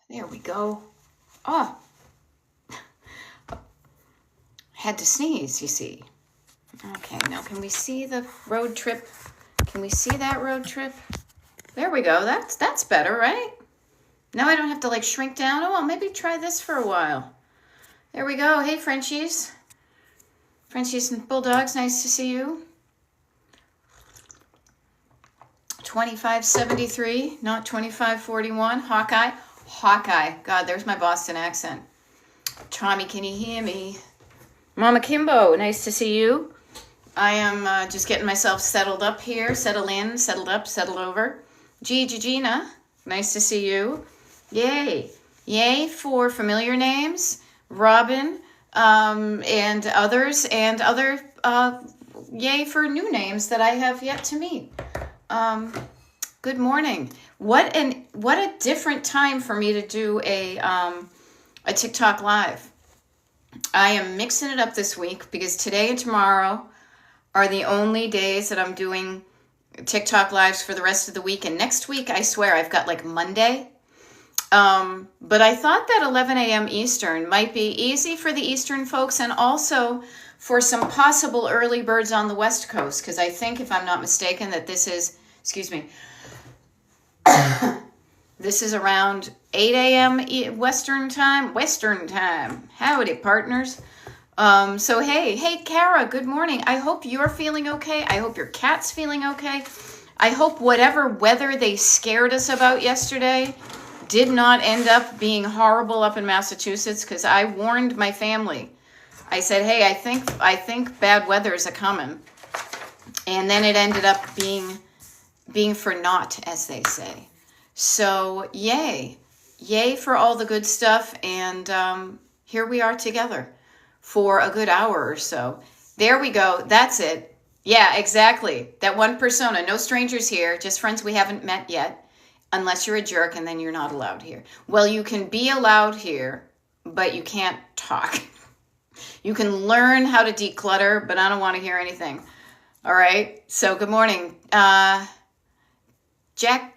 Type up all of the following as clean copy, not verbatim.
There we go. Oh, had to sneeze, you see. Okay, now can we see the road trip? Can we see that road trip? There we go. That's better, right? Now I don't have to like shrink down. Oh, well, maybe try this for a while. There we go. Hey, Frenchies. Frenchies and Bulldogs, nice to see you. 2573, not 2541. Hawkeye. Hawkeye. God, there's my Boston accent. Tommy, can you hear me? Mama Kimbo, nice to see you. I am just getting myself settled up here. Settle in, settled up, settled over. Gina, nice to see you. Yay. Yay for familiar names. Robin, and others, and other yay for new names that I have yet to meet. Good morning. What a different time for me to do a TikTok live. I am mixing it up this week because today and tomorrow are the only days that I'm doing TikTok lives for the rest of the week. And next week, I swear, I've got like Monday. But I thought that 11 a.m. Eastern might be easy for the Eastern folks and also for some possible early birds on the West Coast. Because I think, if I'm not mistaken, that this is, excuse me, this is around 8 a.m. Western time. Howdy, partners. So hey, Kara, good morning. I hope you're feeling okay. I hope your cat's feeling okay. I hope whatever weather they scared us about yesterday did not end up being horrible up in Massachusetts, because I warned my family. I said, hey, I think bad weather is a-coming. And then it ended up being for naught, as they say. So yay for all the good stuff. And here we are together for a good hour or so. There we go. That's it. Yeah, exactly. That one persona. No strangers here, just friends we haven't met yet. Unless you're a jerk, and then you're not allowed here. Well, you can be allowed here, but you can't talk. You can learn how to declutter, but I don't want to hear anything. All right? So good morning. Jacques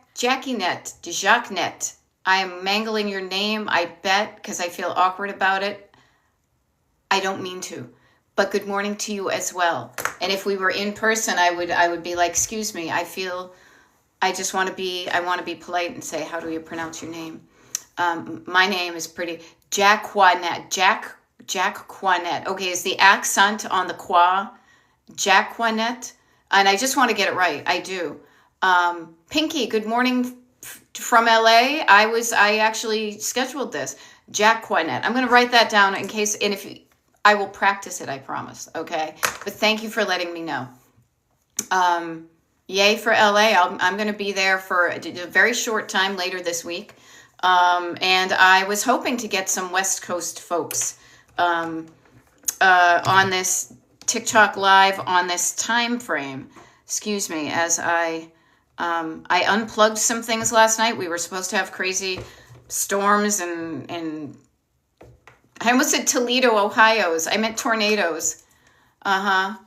Net. I am mangling your name, I bet, because I feel awkward about it. I don't mean to. But good morning to you as well. And if we were in person, I would be like, excuse me, I want to be polite and say, how do you pronounce your name? My name is pretty, Jacquanet. Jacquanet. Okay, is the accent on the qua Jacquanet? And I just want to get it right. I do. Pinky, good morning from LA. I actually scheduled this. Jacquanet. I'm going to write that down in case, and I will practice it, I promise. Okay. But thank you for letting me know. Yay for LA. I'm going to be there for a very short time later this week. And I was hoping to get some West Coast folks on this TikTok live on this time frame. Excuse me, as I unplugged some things last night. We were supposed to have crazy storms and I almost said Toledo, Ohio's. I meant tornadoes. Aw.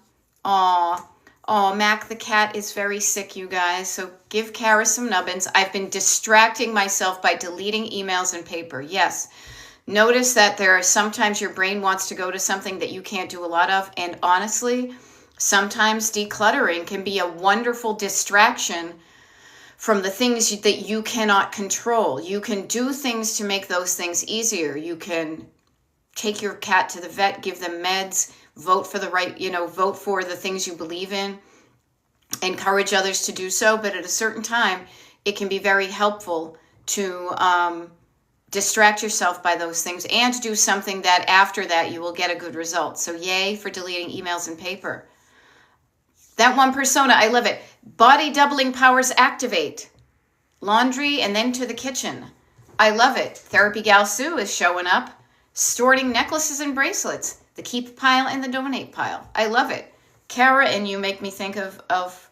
Oh, Mac the cat is very sick, you guys. So give Kara some nubbins. I've been distracting myself by deleting emails and paper. Yes. Notice that there are sometimes your brain wants to go to something that you can't do a lot of. And honestly, sometimes decluttering can be a wonderful distraction from the things that you cannot control. You can do things to make those things easier. You can take your cat to the vet, give them meds, vote for the things you believe in, encourage others to do so. But at a certain time, it can be very helpful to distract yourself by those things and do something that after that you will get a good result. So yay for deleting emails and paper. That one persona, I love it. Body doubling powers activate. Laundry and then to the kitchen. I love it. Therapy Gal Sue is showing up. Sorting necklaces and bracelets. The keep pile and the donate pile. I love it. Kara and you make me think of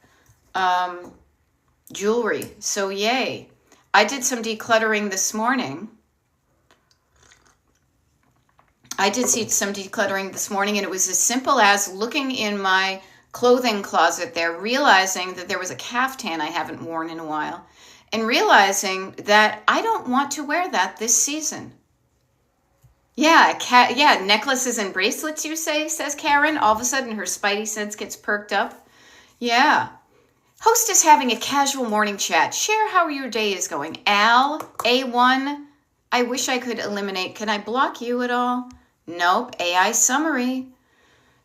jewelry. So yay. I did some decluttering this morning. And it was as simple as looking in my clothing closet there, realizing that there was a caftan I haven't worn in a while. and realizing that I don't want to wear that this season. Yeah, necklaces and bracelets, you say, says Karen. All of a sudden, her spidey sense gets perked up. Yeah. Host is having a casual morning chat. Share how your day is going. Al, A1, I wish I could eliminate. Can I block you at all? Nope. AI summary.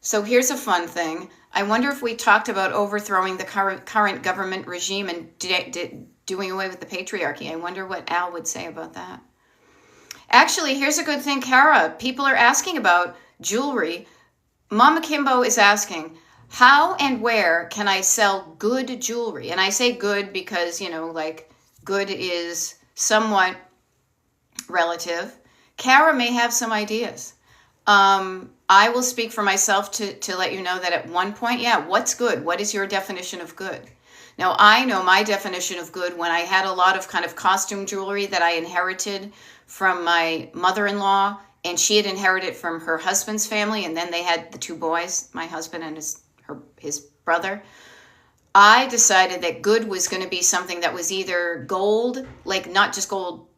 So here's a fun thing. I wonder if we talked about overthrowing the current government regime and doing away with the patriarchy. I wonder what Al would say about that. Actually, here's a good thing, Kara. People are asking about jewelry. Mama Kimbo is asking, how and where can I sell good jewelry? And I say good because, like good is somewhat relative. Kara may have some ideas. I will speak for myself to let you know that at one point, what's good? What is your definition of good? Now, I know my definition of good when I had a lot of kind of costume jewelry that I inherited from my mother-in-law, and she had inherited from her husband's family, and then they had the two boys, my husband and his brother. I decided that good was going to be something that was either gold, like not just gold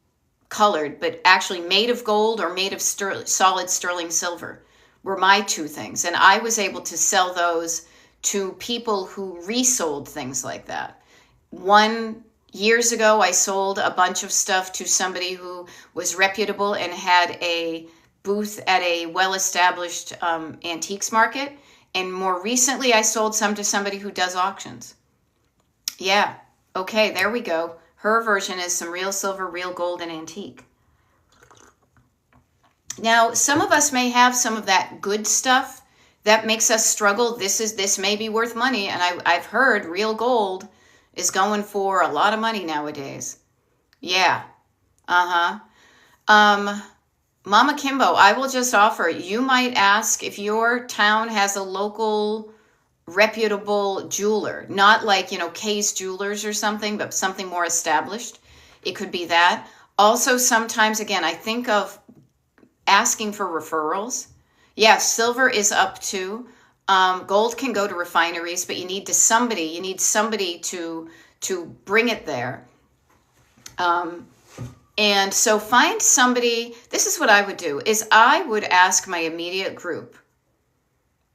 colored, but actually made of gold or made of solid sterling silver were my two things. And I was able to sell those to people who resold things like that. Years ago, I sold a bunch of stuff to somebody who was reputable and had a booth at a well-established antiques market. And more recently, I sold some to somebody who does auctions. Yeah. Okay, there we go. Her version is some real silver, real gold, and antique. Now, some of us may have some of that good stuff that makes us struggle. This may be worth money. And I've heard real gold is going for a lot of money nowadays. Yeah. Mama Kimbo, I will just offer, you might ask if your town has a local reputable jeweler, not like, Kay's Jewelers or something, but something more established. It could be that. Also, sometimes, again, I think of asking for referrals. Yeah, silver is up too. Gold can go to refineries, but you need somebody to bring it there. And so find somebody. This is what I would do, is I would ask my immediate group.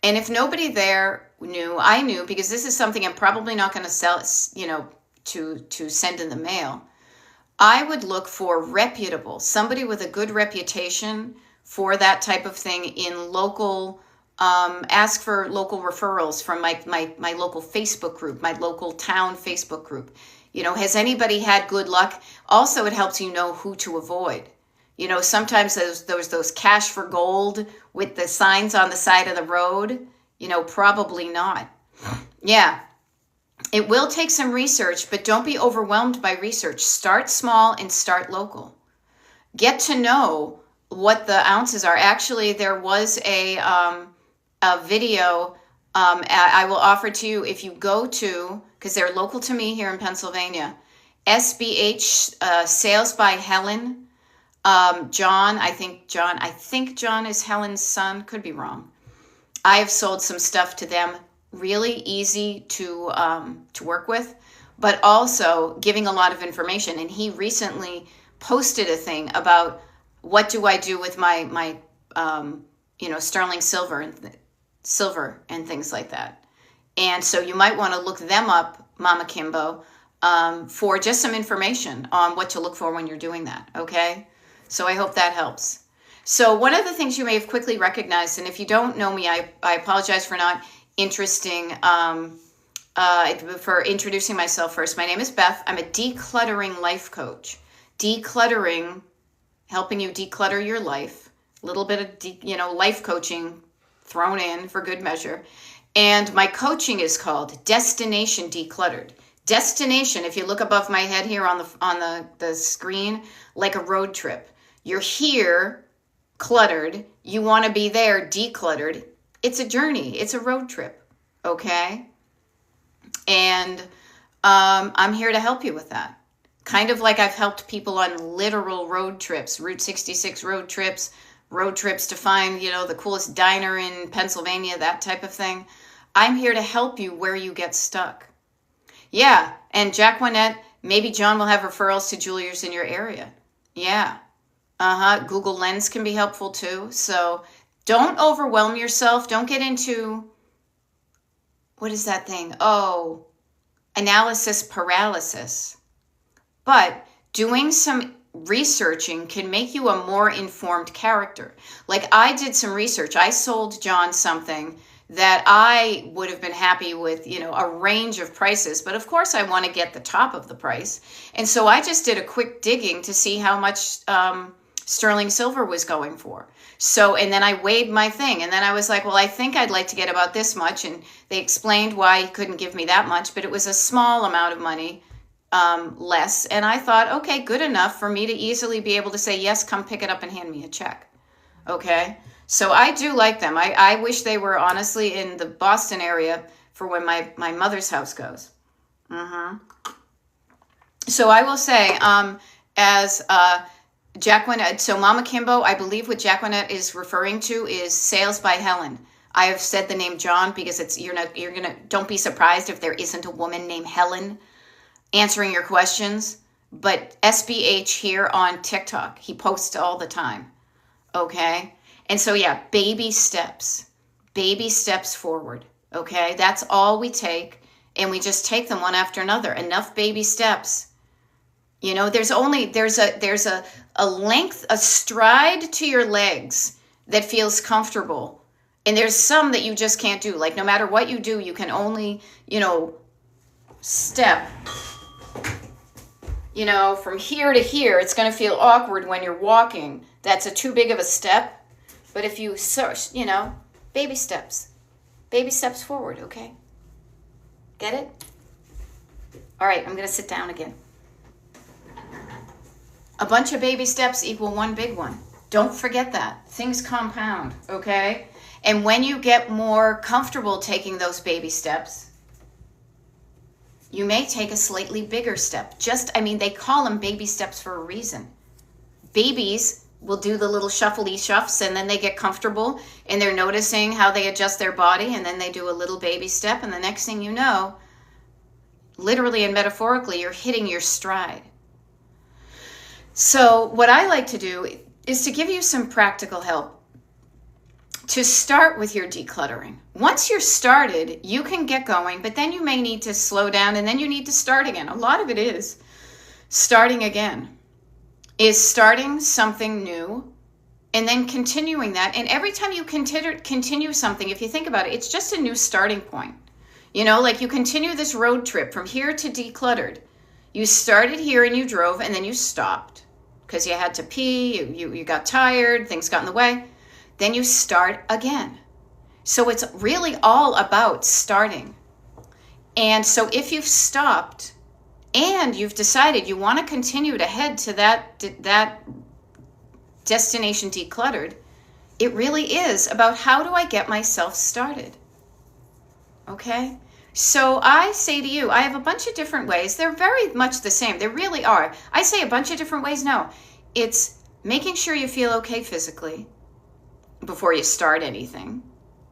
And if nobody there knew, I knew, because this is something I'm probably not going to sell, to send in the mail. I would look for reputable, somebody with a good reputation for that type of thing in local. Ask for local referrals from my local Facebook group, my local town Facebook group. Has anybody had good luck? Also, it helps you know who to avoid. Sometimes those cash for gold with the signs on the side of the road, probably not. Yeah. It will take some research, but don't be overwhelmed by research. Start small and start local. Get to know what the ounces are. Actually, there was a video I will offer to you if you go to, because they're local to me here in Pennsylvania, SBH Sales by Helen. John, I think John is Helen's son. Could be wrong. I have sold some stuff to them. Really easy to work with, but also giving a lot of information. And he recently posted a thing about what do I do with my sterling silver and things like that. And so you might want to look them up, Mama Kimbo, for just some information on what to look for when you're doing that. Okay. So I hope that helps. So one of the things you may have quickly recognized, and if you don't know me, I apologize for not for introducing myself first. My name is Beth. I'm a decluttering life coach. Decluttering, helping you declutter your life. A little bit of life coaching thrown in for good measure. And my coaching is called Destination Decluttered. Destination, if you look above my head here on the screen, like a road trip. You're here, cluttered. You want to be there, decluttered. It's a journey. It's a road trip. Okay? And I'm here to help you with that. Kind of like I've helped people on literal road trips, Route 66 road trips to find, the coolest diner in Pennsylvania, that type of thing. I'm here to help you where you get stuck. Yeah, and Jacqueline, Maybe John will have referrals to jewelers in your area. Yeah. Google Lens can be helpful too. So don't overwhelm yourself. Don't get into, what is that thing? Oh, analysis paralysis. But doing some researching can make you a more informed character. Like I did some research. I sold John something that I would have been happy with, a range of prices. But of course I want to get the top of the price. And so I just did a quick digging to see how much sterling silver was going for. So, and then I weighed my thing. And then I was like, well, I think I'd like to get about this much. And they explained why he couldn't give me that much, but it was a small amount of money less. And I thought, okay, good enough for me to easily be able to say, yes, come pick it up and hand me a check. Okay. So I do like them. I wish they were honestly in the Boston area for when my mother's house goes. So I will say, as Jacqueline, so Mama Kimbo, I believe what Jacqueline is referring to is Sales by Helen. I have said the name John because don't be surprised if there isn't a woman named Helen answering your questions. But SBH here on TikTok, he posts all the time. Okay. And so, yeah, baby steps forward. Okay. That's all we take. And we just take them one after another. Enough baby steps. There's a length, a stride to your legs that feels comfortable. And there's some that you just can't do. Like no matter what you do, you can only, step, from here to here. It's going to feel awkward when you're walking. That's too big of a step. But if you search, baby steps forward. Okay. Get it? All right. I'm going to sit down again. A bunch of baby steps equal one big one. Don't forget that. Things compound, okay? And when you get more comfortable taking those baby steps, you may take a slightly bigger step. They call them baby steps for a reason. Babies will do the little shuffly shuffs and then they get comfortable and they're noticing how they adjust their body and then they do a little baby step and the next thing you know, literally and metaphorically, you're hitting your stride. So what I like to do is to give you some practical help to start with your decluttering. Once you're started, you can get going, but then you may need to slow down and then you need to start again. A lot of it is starting again, is starting something new and then continuing that. And every time you continue something, if you think about it, it's just a new starting point. Like you continue this road trip from here to decluttered. You started here and you drove and then you stopped because you had to pee, you got tired, things got in the way. Then you start again. So it's really all about starting. And so if you've stopped and you've decided you want to continue to head to that destination decluttered, it really is about how do I get myself started? Okay? So I say to you, I have a bunch of different ways. They're very much the same. They really are. I say a bunch of different ways. No, it's making sure you feel okay physically before you start anything.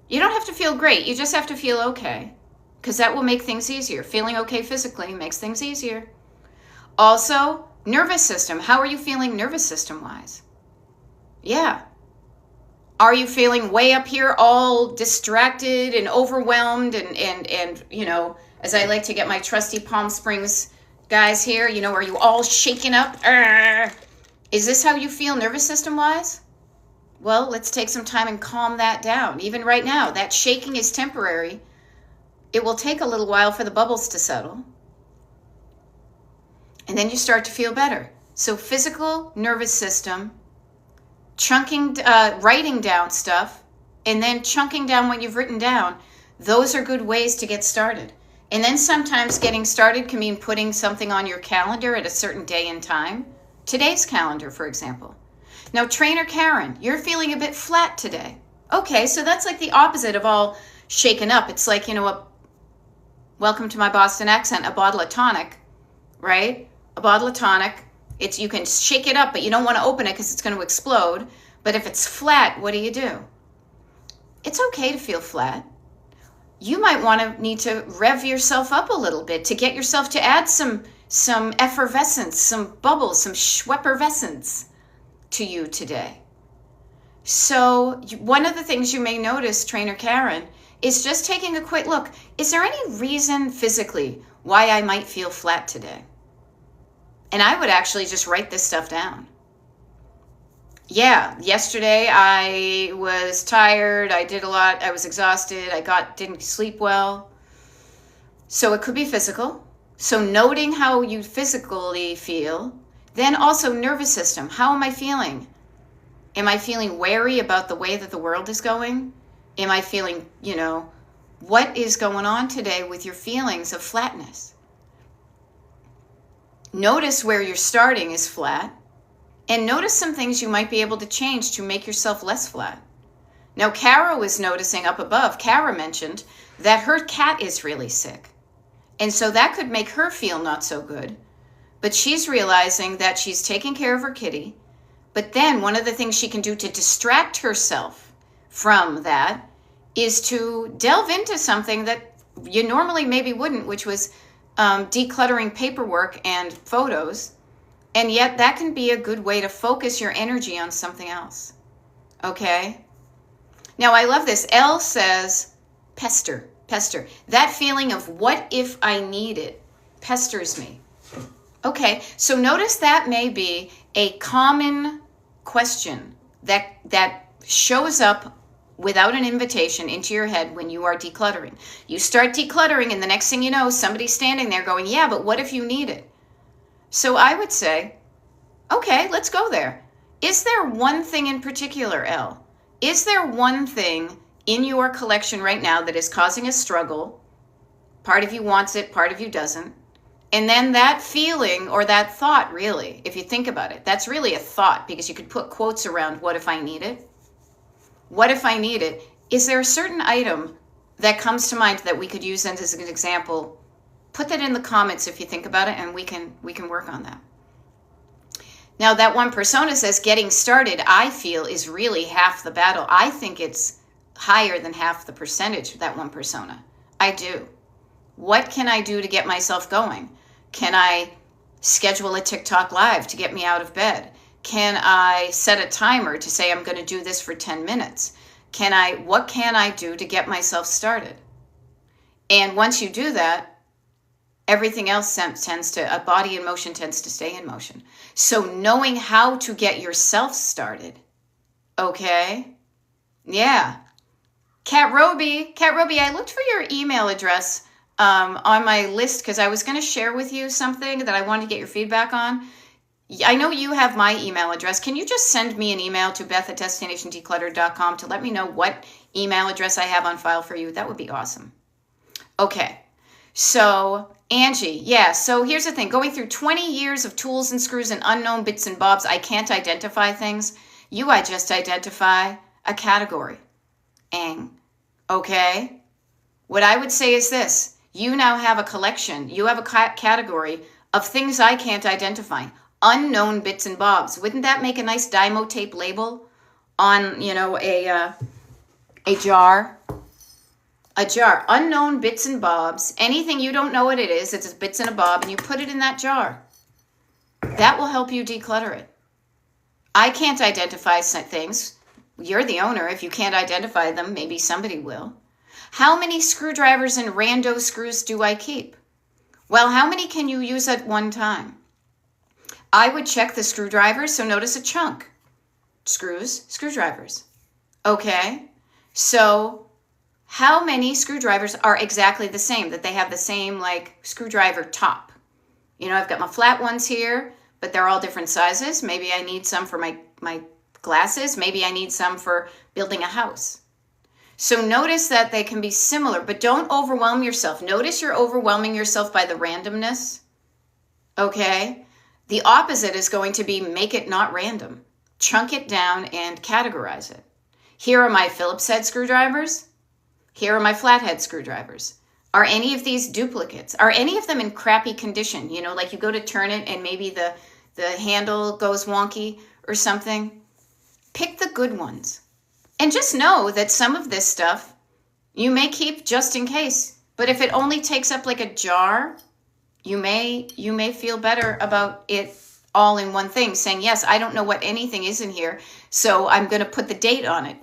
You don't have to feel great. You just have to feel okay because that will make things easier. Feeling okay physically makes things easier. Also, nervous system. How are you feeling nervous system wise? Yeah. Are you feeling way up here all distracted and overwhelmed and as I like to get my trusty Palm Springs guys here, are you all shaken up? Is this how you feel nervous system wise? Well, let's take some time and calm that down. Even right now, that shaking is temporary. It will take a little while for the bubbles to settle. And then you start to feel better. So physical, nervous system, chunking, writing down stuff, and then chunking down what you've written down. Those are good ways to get started. And then sometimes getting started can mean putting something on your calendar at a certain day and time. Today's calendar, for example. Now, Trainer Karen, you're feeling a bit flat today. Okay, so that's like the opposite of all shaken up. It's like, welcome to my Boston accent, a bottle of tonic, right? A bottle of tonic. You can shake it up, but you don't want to open it because it's going to explode. But if it's flat, what do? It's okay to feel flat. You might need to rev yourself up a little bit to get yourself to add some some effervescence, some bubbles, some schweppervescence to you today. So one of the things you may notice, Trainer Karen, is just taking a quick look. Is there any reason physically why I might feel flat today? And I would actually just write this stuff down. Yeah, yesterday I was tired, I did a lot, I was exhausted, didn't sleep well. So it could be physical. So noting how you physically feel, then also nervous system. How am I feeling? Am I feeling wary about the way that the world is going? Am I feeling, what is going on today with your feelings of flatness? Notice where you're starting is flat, and notice some things you might be able to change to make yourself less flat. Now, Kara was noticing up above, Kara mentioned that her cat is really sick. And so that could make her feel not so good. But she's realizing that she's taking care of her kitty. But then one of the things she can do to distract herself from that is to delve into something that you normally maybe wouldn't, which was decluttering paperwork and photos. And yet that can be a good way to focus your energy on something else. Okay? Now I love this. Elle says, pester. That feeling of what if I need it pesters me. Okay, so notice that may be a common question that shows up without an invitation into your head when you are decluttering. You start decluttering and the next thing you know, somebody's standing there going, yeah, but what if you need it? So I would say, okay, let's go there. Is there one thing in particular, Elle? Is there one thing in your collection right now that is causing a struggle? Part of you wants it, part of you doesn't. And then that feeling or that thought, really, if you think about it, that's really a thought, because you could put quotes around what if I need it? What if I need it? Is there a certain item that comes to mind that we could use as an example? Put that in the comments if you think about it, and we can work on that. Now, that one persona says getting started, I feel, is really half the battle. I think it's higher than half the percentage of that one persona. I do. What can I do to get myself going? Can I schedule a TikTok live to get me out of bed? Can I set a timer to say I'm going to do this for 10 minutes? What can I do to get myself started? And once you do that, everything else a body in motion tends to stay in motion. So knowing how to get yourself started. Okay? Yeah. Cat Roby, I looked for your email address on my list because I was going to share with you something that I wanted to get your feedback on. I know you have my email address. Can you just send me an email to beth@destinationdeclutter.com to let me know what email address I have on file for you? That would be awesome. Okay. So, Angie, yeah, so here's the thing. Going through 20 years of tools and screws and unknown bits and bobs, I can't identify things. I just identify a category. Okay? What I would say is this. You now have a collection. You have a category of things I can't identify. Unknown bits and bobs. Wouldn't that make a nice Dymo tape label on, a jar? A jar. Unknown bits and bobs. Anything you don't know what it is, it's a bits and a bob, and you put it in that jar. That will help you declutter it. I can't identify things. You're the owner. If you can't identify them, maybe somebody will. How many screwdrivers and rando screws do I keep? Well, how many can you use at one time? I would check the screwdrivers, so notice a chunk. Screwdrivers. Okay, so how many screwdrivers are exactly the same, that they have the same screwdriver top? I've got my flat ones here, but they're all different sizes. Maybe I need some for my glasses. Maybe I need some for building a house. So notice that they can be similar, but don't overwhelm yourself. Notice you're overwhelming yourself by the randomness. Okay? The opposite is going to be make it not random. Chunk it down and categorize it. Here are my Phillips head screwdrivers. Here are my flathead screwdrivers. Are any of these duplicates? Are any of them in crappy condition? Like you go to turn it and maybe the handle goes wonky or something. Pick the good ones. And just know that some of this stuff you may keep just in case. But if it only takes up like a jar, you may feel better about it all in one thing, saying, yes, I don't know what anything is in here, so I'm going to put the date on it.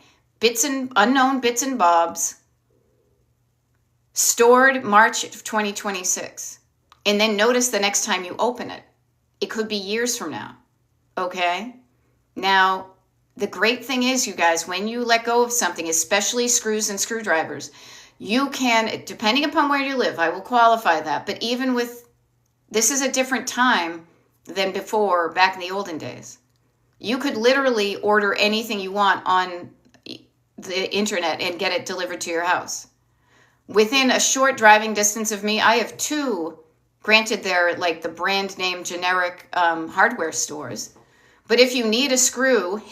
Unknown bits and bobs, stored March of 2026. And then notice the next time you open it. It could be years from now. Okay? Now, the great thing is, you guys, when you let go of something, especially screws and screwdrivers, you can, depending upon where you live, I will qualify that, but even with, this is a different time than before, back in the olden days. You could literally order anything you want on the internet and get it delivered to your house. Within a short driving distance of me, I have two, granted they're like the brand name generic hardware stores. But if you need a screw,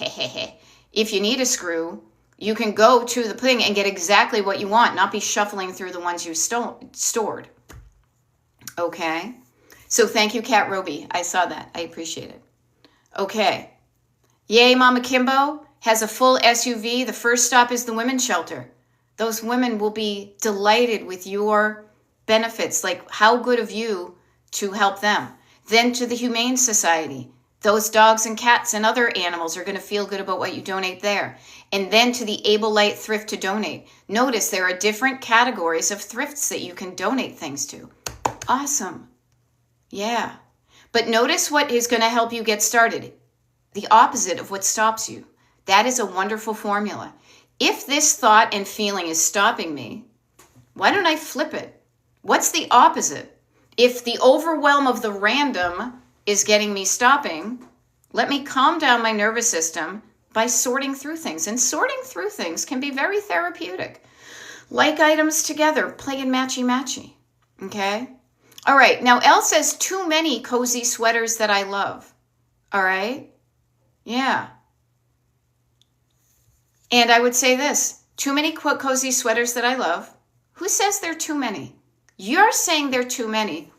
if you need a screw, you can go to the thing and get exactly what you want, not be shuffling through the ones you stored. Okay? So thank you, Kat Roby. I saw that. I appreciate it. Okay. Yay, Mama Kimbo has a full SUV. The first stop is the women's shelter. Those women will be delighted with your benefits. Like, how good of you to help them. Then to the Humane Society. Those dogs and cats and other animals are going to feel good about what you donate there. And then to the Able Light Thrift to Donate. Notice there are different categories of thrifts that you can donate things to. Awesome. Yeah. But notice what is going to help you get started. The opposite of what stops you. That is a wonderful formula. If this thought and feeling is stopping me, why don't I flip it? What's the opposite? If the overwhelm of the random is getting me stopping, let me calm down my nervous system by sorting through things. And sorting through things can be very therapeutic. Like items together, playing matchy-matchy. Okay? All right. Now, Elle says, too many cozy sweaters that I love. All right? Yeah. And I would say this, too many cozy sweaters that I love. Who says there are too many? You're saying there are too many.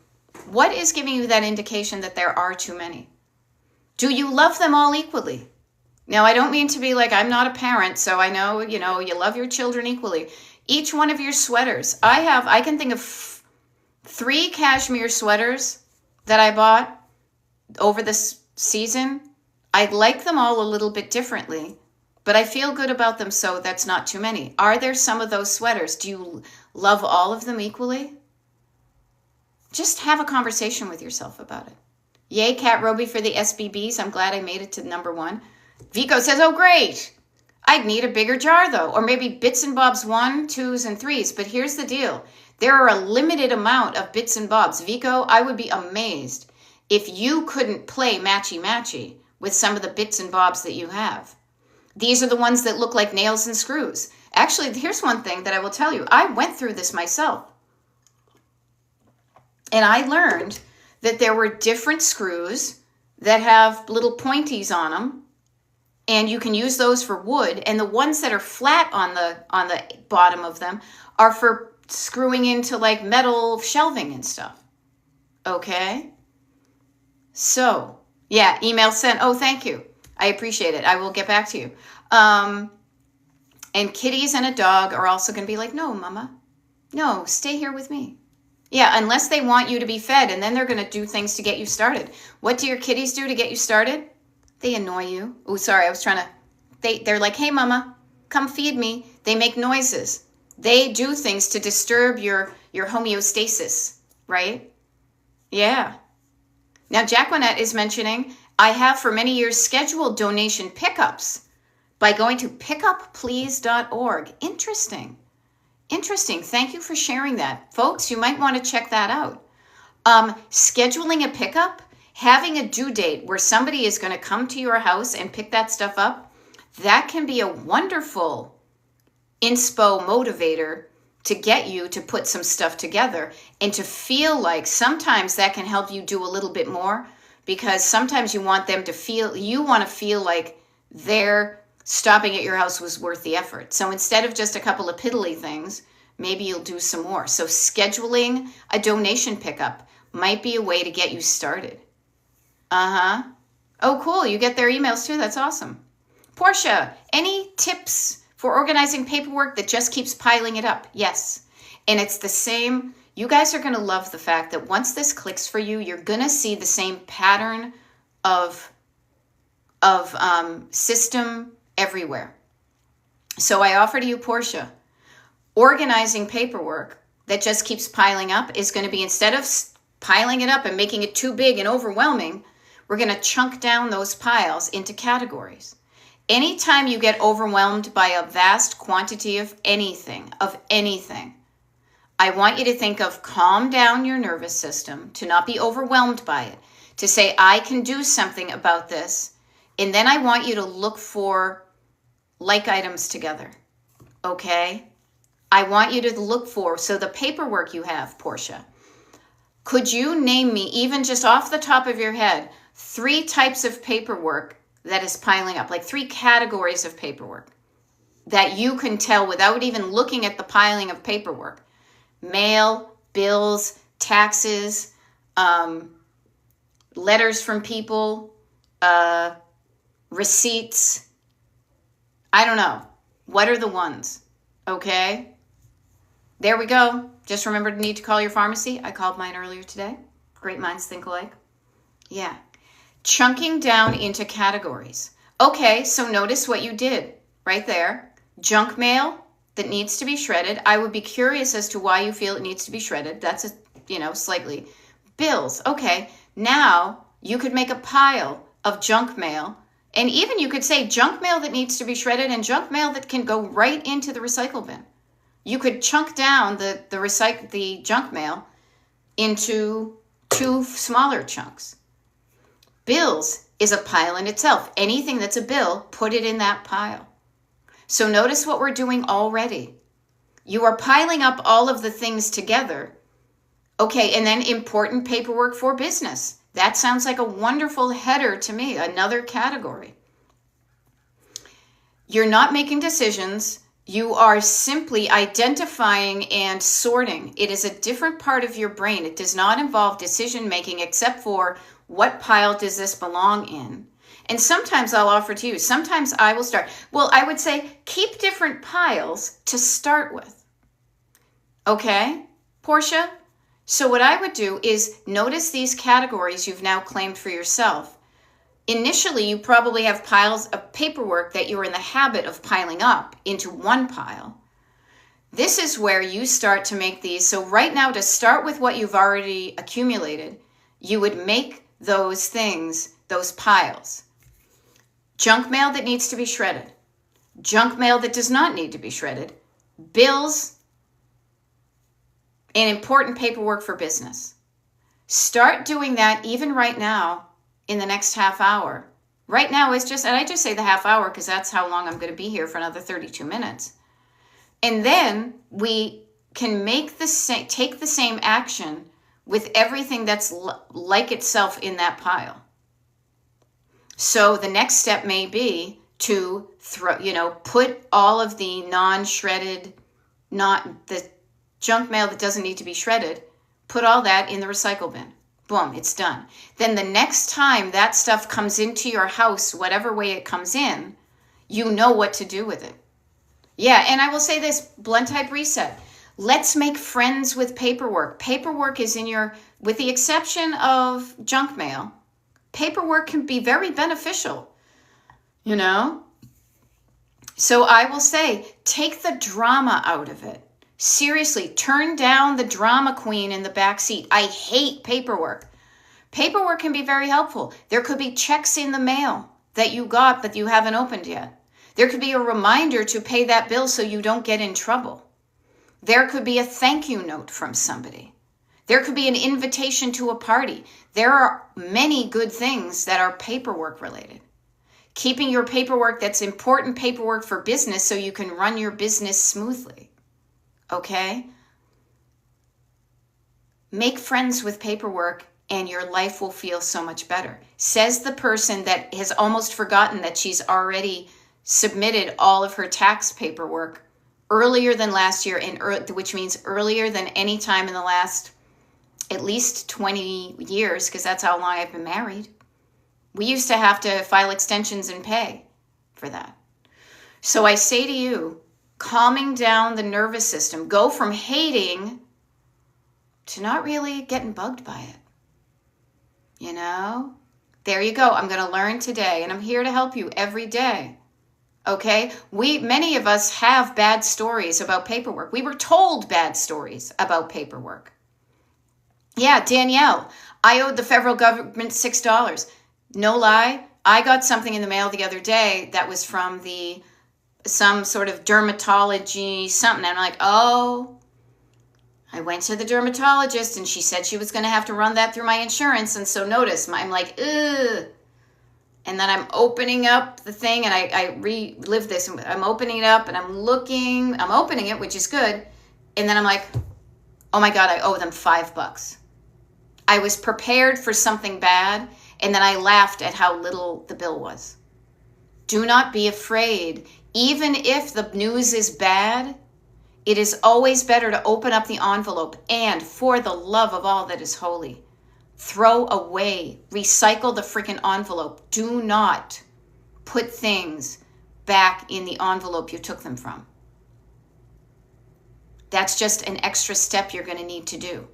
What is giving you that indication that there are too many? Do you love them all equally? Now, I don't mean to be like, I'm not a parent, so I know, you love your children equally. Each one of your sweaters. I can think of 3 cashmere sweaters that I bought over this season. I like them all a little bit differently, but I feel good about them, so that's not too many. Are there some of those sweaters? Do you love all of them equally? Just have a conversation with yourself about it. Yay, Kat Roby for the SBBs. I'm glad I made it to number 1. Vico says, oh, great. I'd need a bigger jar, though, or maybe bits and bobs 1, 2s, and 3s. But here's the deal. There are a limited amount of bits and bobs. Vico, I would be amazed if you couldn't play matchy-matchy with some of the bits and bobs that you have. These are the ones that look like nails and screws. Actually, here's one thing that I will tell you. I went through this myself. And I learned that there were different screws that have little pointies on them. And you can use those for wood. And the ones that are flat on the bottom of them are for screwing into like metal shelving and stuff. Okay? So, yeah, email sent. Oh, thank you. I appreciate it. I will get back to you. And kitties and a dog are also going to be like, no, Mama. No, stay here with me. Yeah, unless they want you to be fed, and then they're going to do things to get you started. What do your kitties do to get you started? They annoy you. Oh, sorry, I was trying to... They're like, hey, Mama, come feed me. They make noises. They do things to disturb your homeostasis, right? Yeah. Now, Jacqueline is mentioning, I have for many years scheduled donation pickups by going to pickupplease.org. Interesting. Thank you for sharing that. Folks, you might want to check that out. Scheduling a pickup, having a due date where somebody is going to come to your house and pick that stuff up, that can be a wonderful inspo motivator to get you to put some stuff together and to feel like sometimes that can help you do a little bit more, because sometimes you want to feel like their stopping at your house was worth the effort. So instead of just a couple of piddly things, maybe you'll do some more. So scheduling a donation pickup might be a way to get you started. Oh, cool. You get their emails too. That's awesome. Portia, any tips for organizing paperwork that just keeps piling it up? Yes. And it's the same. You guys are going to love the fact that once this clicks for you, you're going to see the same pattern of system everywhere. So I offer to you, Portia, organizing paperwork that just keeps piling up is going to be, instead of piling it up and making it too big and overwhelming, we're going to chunk down those piles into categories. Anytime you get overwhelmed by a vast quantity of anything, I want you to think of calm down your nervous system, to not be overwhelmed by it, to say, I can do something about this. And then I want you to look for like items together, okay? I want you to look for, so the paperwork you have, Portia, could you name me, even just off the top of your head, 3 types of paperwork that is piling up, like 3 categories of paperwork that you can tell without even looking at the piling of paperwork? Mail, bills, taxes, letters from people, receipts. I don't know. What are the ones? Okay. There we go. Just remember to need to call your pharmacy. I called mine earlier today. Great minds think alike. Yeah. Chunking down into categories. Okay, so notice what you did right there. Junk mail that needs to be shredded. I would be curious as to why you feel it needs to be shredded. That's slightly. Bills. Okay, now you could make a pile of junk mail, and even you could say junk mail that needs to be shredded and junk mail that can go right into the recycle bin. You could chunk down the junk mail into 2 smaller chunks. Bills is a pile in itself. Anything that's a bill, put it in that pile. So notice what we're doing already. You are piling up all of the things together. Okay, and then important paperwork for business. That sounds like a wonderful header to me, another category. You're not making decisions. You are simply identifying and sorting. It is a different part of your brain. It does not involve decision making except for what pile does this belong in. And sometimes I'll offer to you, sometimes I will start. Well, I would say keep different piles to start with. Okay, Portia? So what I would do is notice these categories you've now claimed for yourself. Initially, you probably have piles of paperwork that you're in the habit of piling up into one pile. This is where you start to make these. So right now, to start with what you've already accumulated, you would make those things, those piles. Junk mail that needs to be shredded. Junk mail that does not need to be shredded. Bills and important paperwork for business. Start doing that even right now in the next half hour. Right now is just, and I just say the half hour because that's how long I'm going to be here for another 32 minutes. And then we can take the same action with everything that's like itself in that pile. So the next step may be to put all of the non-shredded, not the junk mail that doesn't need to be shredded, put all that in the recycle bin. Boom, it's done. Then the next time that stuff comes into your house, whatever way it comes in, you know what to do with it. Yeah, and I will say this, blend type reset. Let's make friends with paperwork. Paperwork is with the exception of junk mail, paperwork can be very beneficial, So I will say, take the drama out of it. Seriously, turn down the drama queen in the back seat. I hate paperwork. Paperwork can be very helpful. There could be checks in the mail that you got but you haven't opened yet. There could be a reminder to pay that bill so you don't get in trouble. There could be a thank you note from somebody. There could be an invitation to a party. There are many good things that are paperwork related. Keeping your paperwork that's important paperwork for business so you can run your business smoothly. Okay? Make friends with paperwork and your life will feel so much better. Says the person that has almost forgotten that she's already submitted all of her tax paperwork earlier than last year, which means earlier than any time in the last at least 20 years, because that's how long I've been married. We used to have to file extensions and pay for that. So I say to you, calming down the nervous system, go from hating to not really getting bugged by it. You know? There you go. I'm going to learn today, and I'm here to help you every day. Okay? Many of us have bad stories about paperwork. We were told bad stories about paperwork. Yeah, Danielle, I owed the federal government $6. No lie, I got something in the mail the other day that was from some sort of dermatology something. And I'm like, oh, I went to the dermatologist and she said she was going to have to run that through my insurance. And so notice, I'm like, ugh. And then I'm opening up the thing, and I relive this. I'm opening it up, and I'm opening it, which is good. And then I'm like, oh my God, I owe them $5. I was prepared for something bad, and then I laughed at how little the bill was. Do not be afraid. Even if the news is bad, it is always better to open up the envelope and, for the love of all that is holy, throw away, recycle the freaking envelope. Do not put things back in the envelope you took them from. That's just an extra step you're going to need to do.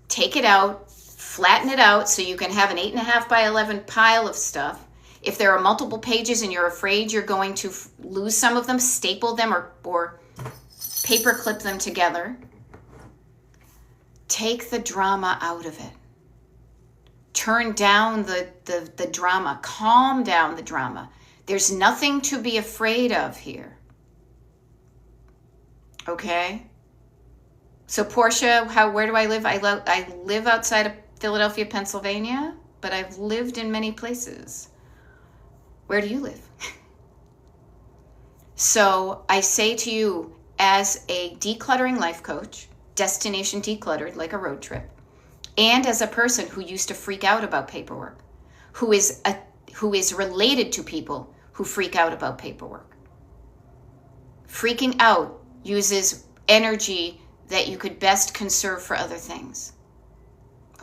Take it out, flatten it out so you can have an 8.5 by 11 pile of stuff. If there are multiple pages and you're afraid you're going to lose some of them, staple them or paper clip them together. Take the drama out of it. Turn down the drama. Calm down the drama. There's nothing to be afraid of here. Okay? So Portia, where do I live? I live outside of Philadelphia, Pennsylvania, but I've lived in many places. Where do you live? So I say to you, as a decluttering life coach, destination decluttered like a road trip, and as a person who used to freak out about paperwork, who is related to people who freak out about paperwork. Freaking out uses energy that you could best conserve for other things.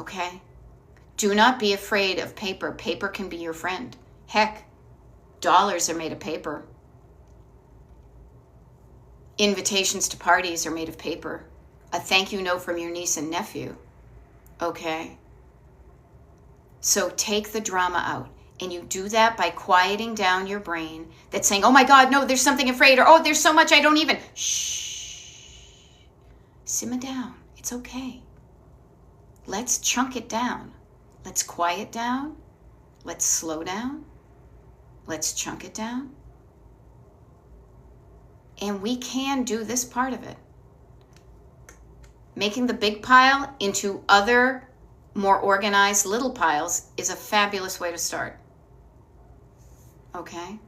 Okay? Do not be afraid of paper. Paper can be your friend. Heck, dollars are made of paper. Invitations to parties are made of paper. A thank you note from your niece and nephew. Okay? So take the drama out. And you do that by quieting down your brain that's saying, oh my God, no, there's something afraid, or oh, there's so much I don't even. Shh. Simmer down. It's okay. Let's chunk it down. Let's quiet down. Let's slow down. Let's chunk it down. And we can do this part of it. Making the big pile into other, more organized little piles is a fabulous way to start. Okay?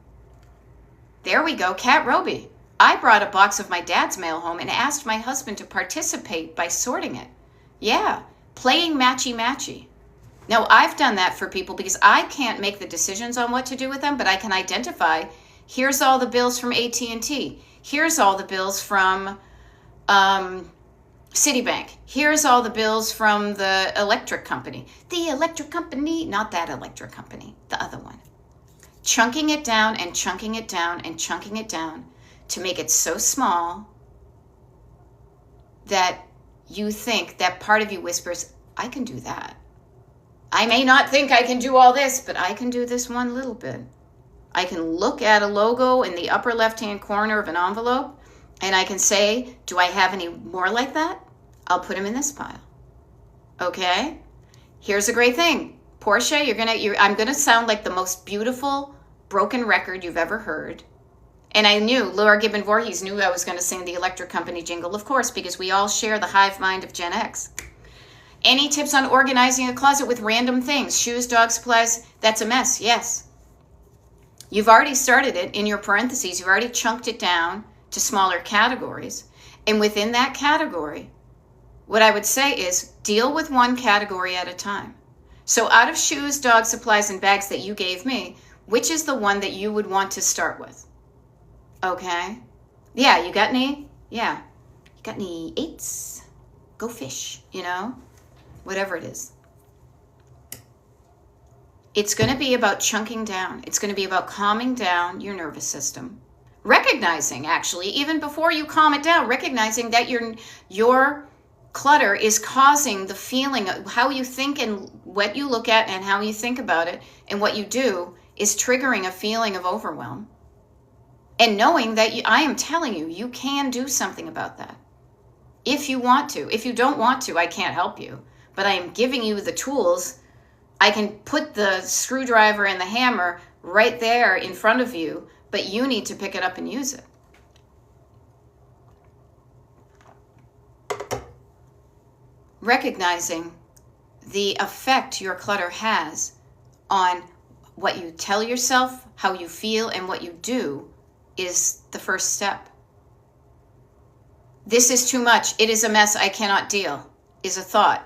There we go. Cat Roby. I brought a box of my dad's mail home and asked my husband to participate by sorting it. Yeah, playing matchy-matchy. Now, I've done that for people because I can't make the decisions on what to do with them, but I can identify, here's all the bills from AT&T. Here's all the bills from Citibank. Here's all the bills from the electric company. The electric company, not that electric company, the other one. Chunking it down and chunking it down and chunking it down to make it so small that you think, that part of you whispers, I can do that. I may not think I can do all this, but I can do this one little bit. I can look at a logo in the upper left-hand corner of an envelope, and I can say, do I have any more like that? I'll put them in this pile. Okay? Here's a great thing. Portia, I'm gonna sound like the most beautiful broken record you've ever heard. And I knew, Laura Gibbon Voorhees knew I was gonna sing the electric company jingle, of course, because we all share the hive mind of Gen X. Any tips on organizing a closet with random things? Shoes, dog supplies, that's a mess, yes. You've already started it in your parentheses. You've already chunked it down to smaller categories. And within that category, what I would say is deal with one category at a time. So out of shoes, dog supplies, and bags that you gave me, which is the one that you would want to start with? Okay. Yeah, you got any? Yeah. You got any 8s? Go fish, whatever it is. It's going to be about chunking down. It's going to be about calming down your nervous system. Recognizing, actually, even before you calm it down, recognizing that your clutter is causing the feeling of how you think and what you look at and how you think about it and what you do is triggering a feeling of overwhelm. And knowing that I am telling you, you can do something about that. If you want to. If you don't want to, I can't help you. But I am giving you the tools. I can put the screwdriver and the hammer right there in front of you, but you need to pick it up and use it. Recognizing the effect your clutter has on what you tell yourself, how you feel, and what you do is the first step. This is too much. It is a mess I cannot deal, is a thought.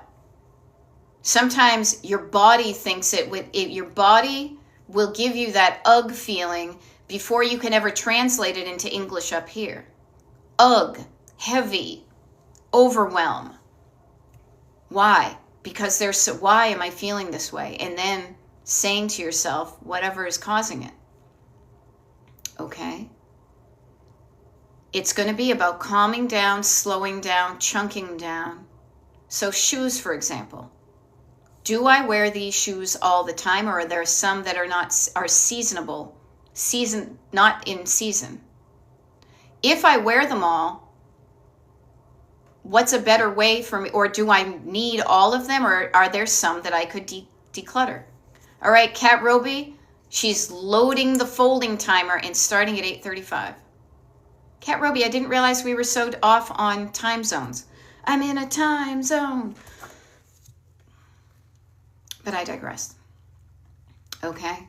Sometimes your body thinks your body will give you that ugh feeling before you can ever translate it into English up here. Ugh, heavy, overwhelm. Why? Because why am I feeling this way? And then saying to yourself, whatever is causing it. Okay? It's going to be about calming down, slowing down, chunking down. So shoes, for example. Do I wear these shoes all the time, or are there some that are seasonable, not in season? If I wear them all, what's a better way for me, or do I need all of them, or are there some that I could declutter? All right, Kat Roby, she's loading the folding timer and starting at 8:35. Kat Roby, I didn't realize we were so off on time zones. I'm in a time zone. But I digress. Okay.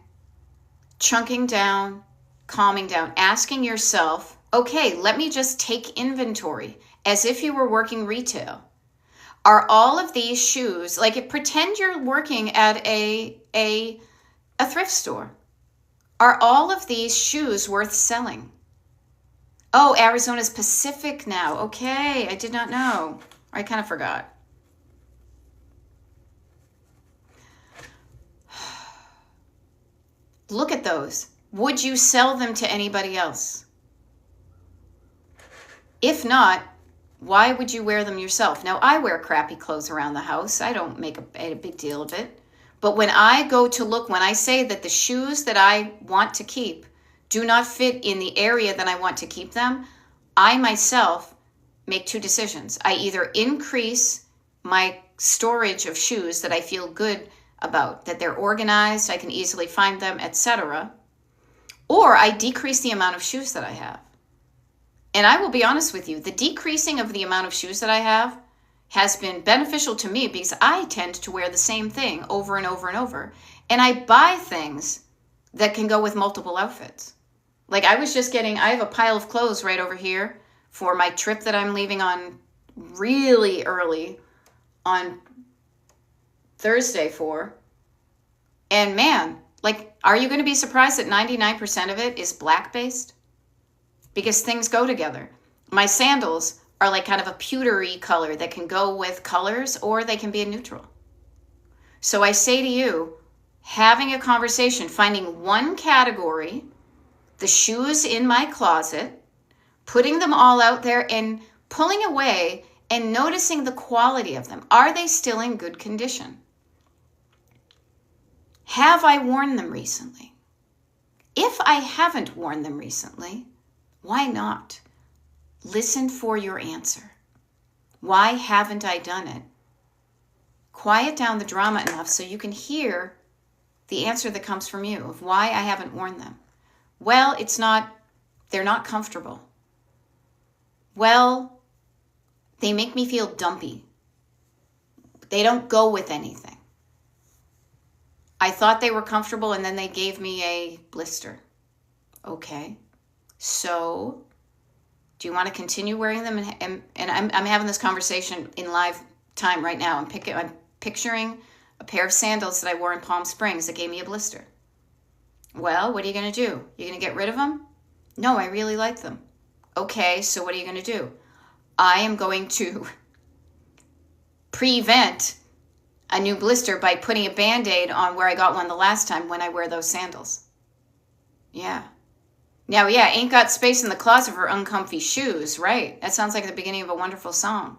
Chunking down, calming down, asking yourself, okay, let me just take inventory as if you were working retail. Are all of these shoes, pretend you're working at a thrift store. Are all of these shoes worth selling? Oh, Arizona's Pacific now. Okay, I did not know. I kind of forgot. Look at those. Would you sell them to anybody else? If not, why would you wear them yourself? Now, I wear crappy clothes around the house. I don't make a big deal of it. But when I go to look, when I say that the shoes that I want to keep do not fit in the area that I want to keep them, I myself make two decisions. I either increase my storage of shoes that I feel good about, that they're organized, I can easily find them, etc., or I decrease the amount of shoes that I have. And I will be honest with you, the decreasing of the amount of shoes that I have has been beneficial to me because I tend to wear the same thing over and over and over. And I buy things that can go with multiple outfits. Like I have a pile of clothes right over here for my trip that I'm leaving on really early on Thursday for. And man, are you going to be surprised that 99% of it is black based? Because things go together. My sandals are kind of a pewtery color that can go with colors, or they can be a neutral. So I say to you, having a conversation, finding one category, the shoes in my closet, putting them all out there and pulling away and noticing the quality of them. Are they still in good condition? Have I worn them recently? If I haven't worn them recently, why not? Listen for your answer. Why haven't I done it? Quiet down the drama enough so you can hear the answer that comes from you of why I haven't worn them. Well, they're not comfortable. Well, they make me feel dumpy. They don't go with anything. I thought they were comfortable and then they gave me a blister. Okay. So, do you want to continue wearing them? And I'm having this conversation in live time right now. I'm picturing a pair of sandals that I wore in Palm Springs that gave me a blister. Well, what are you going to do? You're going to get rid of them? No, I really like them. Okay, so what are you going to do? I am going to prevent a new blister by putting a Band-Aid on where I got one the last time when I wear those sandals. Yeah. Now, ain't got space in the closet for uncomfy shoes, right? That sounds like the beginning of a wonderful song.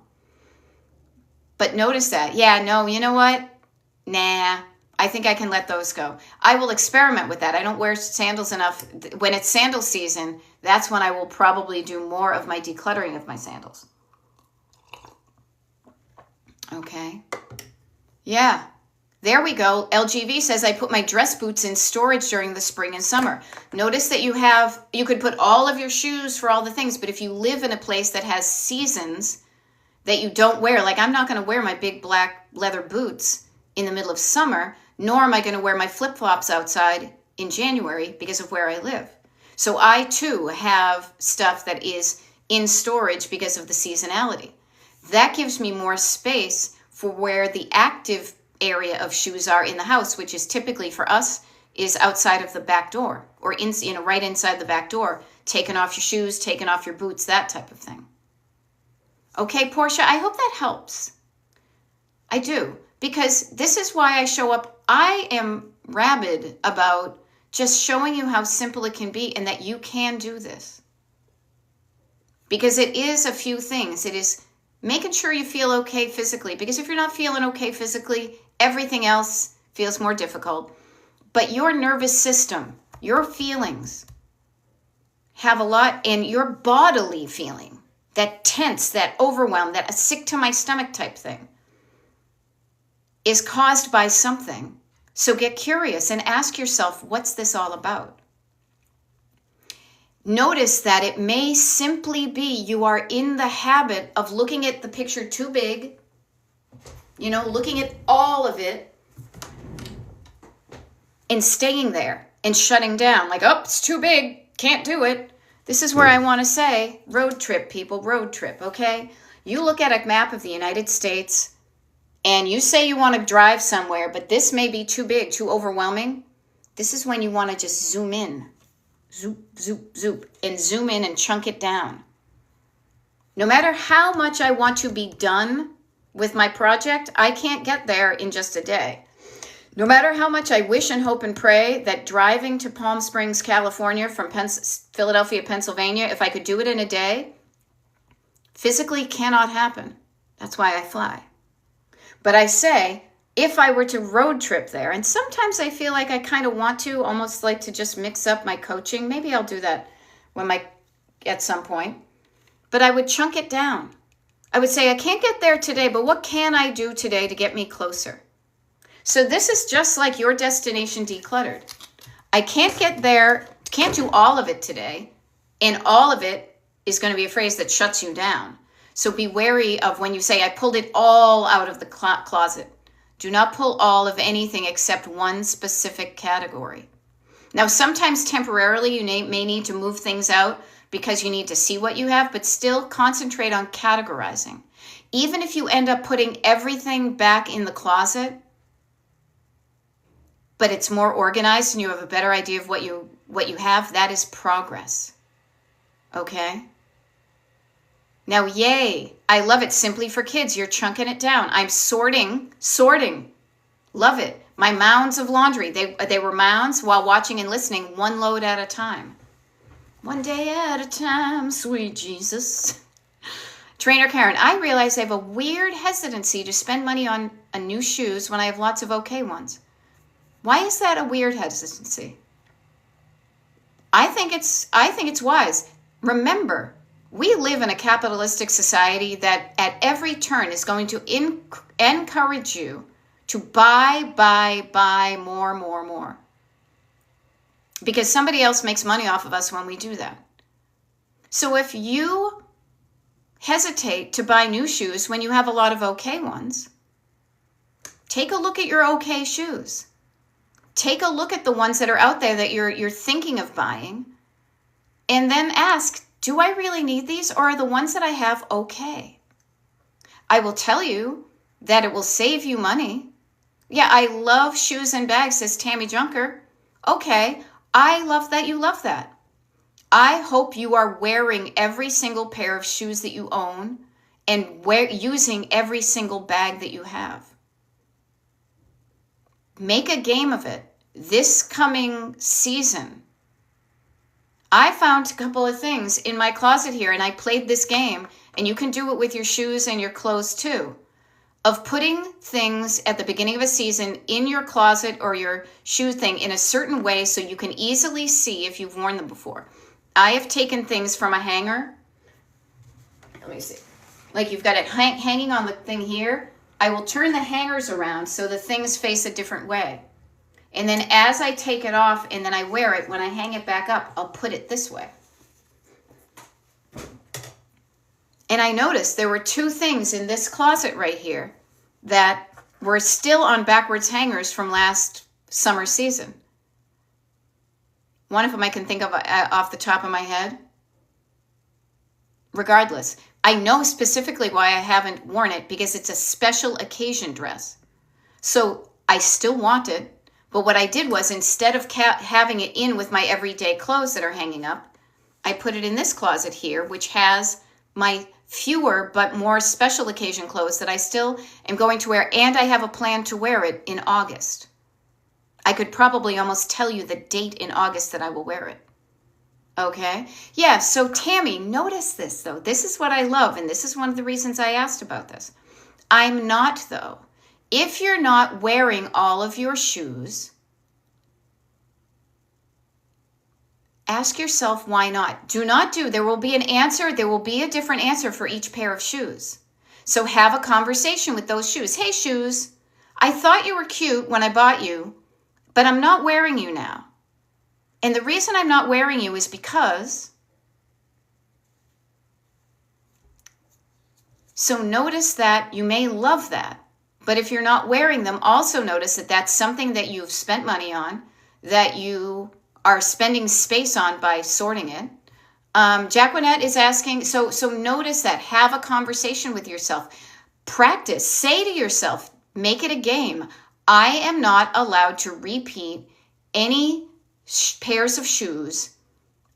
But notice that. Yeah, no, you know what? Nah, I think I can let those go. I will experiment with that. I don't wear sandals enough. When it's sandal season, that's when I will probably do more of my decluttering of my sandals. Okay. Yeah. There we go. LGV says, I put my dress boots in storage during the spring and summer. Notice that you could put all of your shoes for all the things, but if you live in a place that has seasons that you don't wear, like I'm not going to wear my big black leather boots in the middle of summer, nor am I going to wear my flip-flops outside in January because of where I live. So I too have stuff that is in storage because of the seasonality. That gives me more space for where the active area of shoes are in the house, which is typically for us is outside of the back door or right inside the back door, taking off your shoes, taking off your boots, that type of thing. Okay, Portia, I hope that helps. I do, because this is why I show up. I am rabid about just showing you how simple it can be and that you can do this. Because it is a few things. It is making sure you feel okay physically, because if you're not feeling okay physically, everything else feels more difficult. But your nervous system, your feelings have a lot, and your bodily feeling, that tense, that overwhelm, that a sick to my stomach type thing, is caused by something. So get curious and ask yourself, what's this all about? Notice that it may simply be you are in the habit of looking at the picture too big, looking at all of it and staying there and shutting down like, oh, it's too big, can't do it. This is where I want to say, road trip, people, road trip, okay? You look at a map of the United States and you say you want to drive somewhere, but this may be too big, too overwhelming. This is when you want to just zoom in. Zoop, zoop, zoop, and zoom in and chunk it down. No matter how much I want to be done with my project, I can't get there in just a day. No matter how much I wish and hope and pray that driving to Palm Springs, California from Philadelphia, Pennsylvania, if I could do it in a day, physically cannot happen. That's why I fly. But I say, if I were to road trip there, and sometimes I feel like I kind of want to, almost like to just mix up my coaching. Maybe I'll do that at some point. But I would chunk it down. I would say, I can't get there today, but what can I do today to get me closer? So this is just like your destination decluttered. I can't get there, can't do all of it today, and all of it is going to be a phrase that shuts you down. So be wary of when you say, I pulled it all out of the closet. Do not pull all of anything except one specific category. Now, sometimes temporarily you may need to move things out because you need to see what you have, but still concentrate on categorizing. Even if you end up putting everything back in the closet, but it's more organized and you have a better idea of what you have, that is progress. Okay? Now, yay, I love it. Simply for Kids, you're chunking it down. I'm sorting. Love it. My mounds of laundry, they were mounds while watching and listening, one load at a time. One day at a time, sweet Jesus. Trainer Karen, I realize I have a weird hesitancy to spend money on new shoes when I have lots of okay ones. Why is that a weird hesitancy? I think it's wise. Remember, we live in a capitalistic society that at every turn is going to encourage you to buy more. Because somebody else makes money off of us when we do that. So if you hesitate to buy new shoes when you have a lot of okay ones, take a look at your okay shoes. Take a look at the ones that are out there that you're thinking of buying, and then ask, do I really need these, or are the ones that I have okay? I will tell you that it will save you money. Yeah, I love shoes and bags, says Tammy Junker. Okay, I love that you love that. I hope you are wearing every single pair of shoes that you own and using every single bag that you have. Make a game of it. This coming season, I found a couple of things in my closet here, and I played this game, and you can do it with your shoes and your clothes too. of putting things at the beginning of a season in your closet or your shoe thing in a certain way so you can easily see if you've worn them before. I have taken things from a hanger. Let me see. Like you've got it hanging on the thing here. I will turn the hangers around so the things face a different way. And then as I take it off and then I wear it, when I hang it back up, I'll put it this way. And I noticed there were two things in this closet right here that were still on backwards hangers from last summer season. One of them I can think of off the top of my head. Regardless, I know specifically why I haven't worn it, because it's a special occasion dress. So I still want it, but what I did was, instead of having it in with my everyday clothes that are hanging up, I put it in this closet here, which has my fewer but more special occasion clothes that I still am going to wear, and I have a plan to wear it in August. I could probably almost tell you the date in August that I will wear it. Okay? Yeah, so Tammy, notice this though. This is what I love, and this is one of the reasons I asked about this. I'm not though. If you're not wearing all of your shoes, ask yourself why not. There will be an answer. There will be a different answer for each pair of shoes. So have a conversation with those shoes. Hey, shoes, I thought you were cute when I bought you, but I'm not wearing you now. And the reason I'm not wearing you is because. So notice that you may love that, but if you're not wearing them, also notice that that's something that you've spent money on, that you are spending space on by sorting it. Jacqueline is asking, so notice that. Have a conversation with yourself. Practice. Say to yourself, make it a game. I am not allowed to repeat any pairs of shoes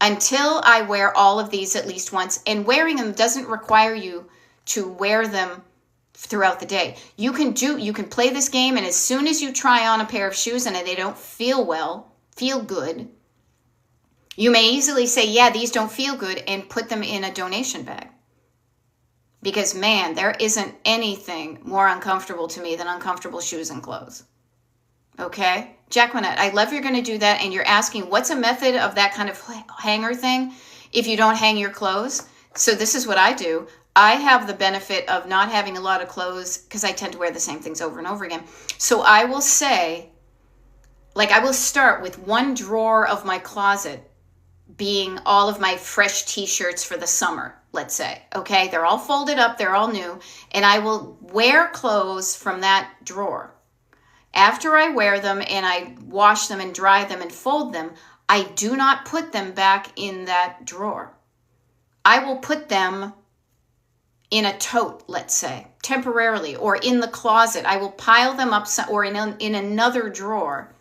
until I wear all of these at least once. And wearing them doesn't require you to wear them throughout the day. You can play this game, and as soon as you try on a pair of shoes and they don't feel good, you may easily say, yeah, these don't feel good, and put them in a donation bag. Because man, there isn't anything more uncomfortable to me than uncomfortable shoes and clothes. Okay? Jacqueline, I love you're going to do that, and you're asking, what's a method of that kind of hanger thing if you don't hang your clothes? So this is what I do. I have the benefit of not having a lot of clothes because I tend to wear the same things over and over again. So I will say, I will start with one drawer of my closet being all of my fresh t-shirts for the summer, let's say. Okay, they're all folded up, they're all new, and I will wear clothes from that drawer. After I wear them and I wash them and dry them and fold them, I do not put them back in that drawer. I will put them in a tote, let's say, temporarily, or in the closet. I will pile them up or in another drawer,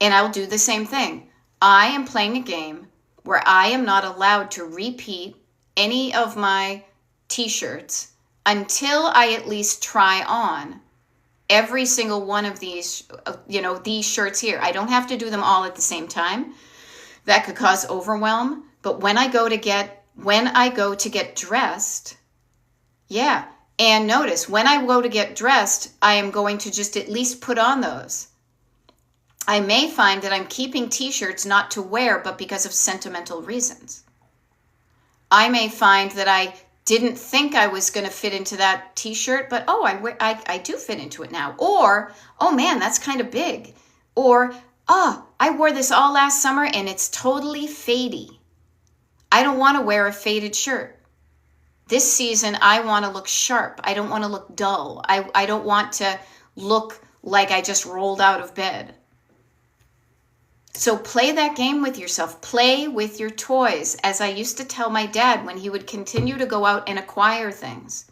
and I'll do the same thing. I am playing a game where I am not allowed to repeat any of my t-shirts until I at least try on every single one of these, these shirts here. I don't have to do them all at the same time. That could cause overwhelm. But when I go to get dressed, yeah. And notice, when I go to get dressed, I am going to just at least put on those. I may find that I'm keeping t-shirts not to wear, but because of sentimental reasons. I may find that I didn't think I was going to fit into that t-shirt, but I do fit into it now. Or, oh man, that's kind of big. Or, I wore this all last summer and it's totally fadey. I don't want to wear a faded shirt. This season, I want to look sharp. I don't want to look dull. I don't want to look like I just rolled out of bed. So play that game with yourself. Play with your toys, as I used to tell my dad when he would continue to go out and acquire things.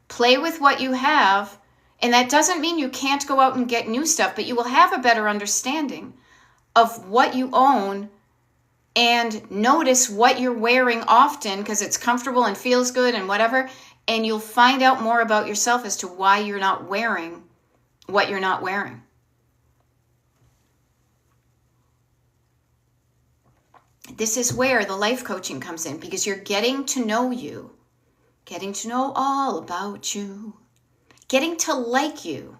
Play with what you have, and that doesn't mean you can't go out and get new stuff, but you will have a better understanding of what you own, and notice what you're wearing often because it's comfortable and feels good and whatever, and you'll find out more about yourself as to why you're not wearing what you're not wearing. This is where the life coaching comes in, because you're getting to know you, getting to know all about you, getting to like you,